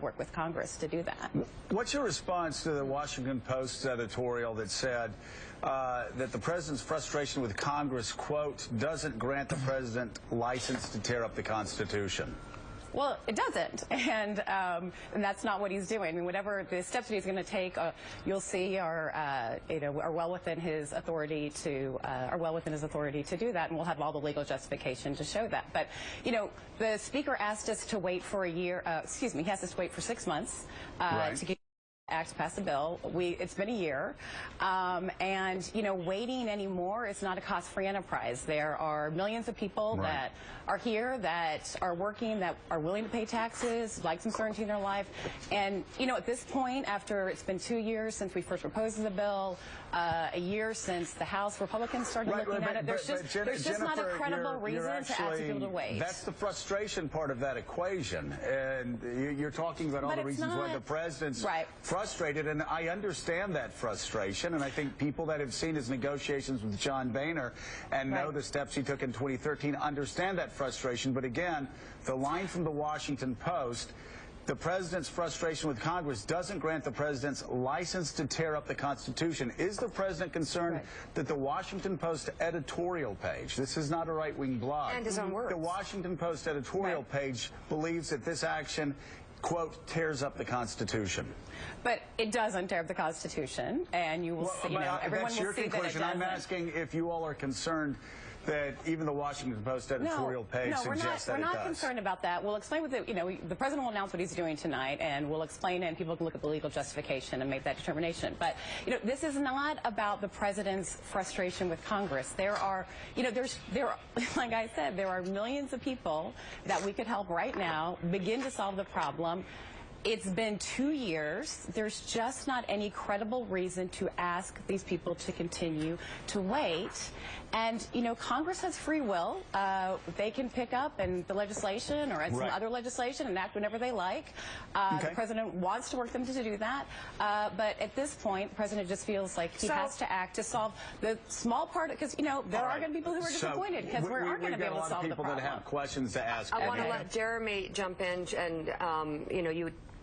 work with Congress to do that. What's your response to the Washington Post's editorial that said that the president's frustration with Congress, quote, doesn't grant the president license to tear up the Constitution? Well, it doesn't, and that's not what he's doing. I mean, whatever the steps that he's going to take, you'll see are well within his authority to do that, and we'll have all the legal justification to show that. But the Speaker asked us to wait for a year. He asked us to wait for 6 months to get Act to pass a bill. It's been a year, and waiting anymore is not a cost-free enterprise. There are millions of people that are here, that are working, that are willing to pay taxes, like some certainty in their life. And at this point, after it's been 2 years since we first proposed the bill, a year since the House Republicans started looking at it, there's just not a credible reason to ask people to wait. That's the frustration part of that equation, and you're talking about all the reasons why the president's frustrated, and I understand that frustration, and I think people that have seen his negotiations with John Boehner and know the steps he took in 2013 understand that frustration. But again, the line from the Washington Post, the president's frustration with Congress doesn't grant the president's license to tear up the Constitution. Is the president concerned that the Washington Post editorial page, this is not a right-wing blog, and his own words, the Washington Post editorial page believes that this action, quote, tears up the Constitution? But it doesn't tear up the Constitution, and you will see, everyone will see that it doesn't. I'm asking if you all are concerned that even the Washington Post editorial page suggests that it does. We're not concerned about that. We'll explain what the president will announce what he's doing tonight, and we'll explain it, and people can look at the legal justification and make that determination. But this is not about the president's frustration with Congress. There are, like I said, there are millions of people that we could help right now begin to solve the problem. It's been 2 years. There's just not any credible reason to ask these people to continue to wait. And, Congress has free will. They can pick up the legislation or some other legislation and act whenever they like. The president wants to work them to do that. But at this point, the president just feels like he has to act to solve the small part, because, there are going to be people who are disappointed because we aren't going to be able to solve the problem. We've got a lot of people that have questions to ask. I want to let Jeremy jump in, and, you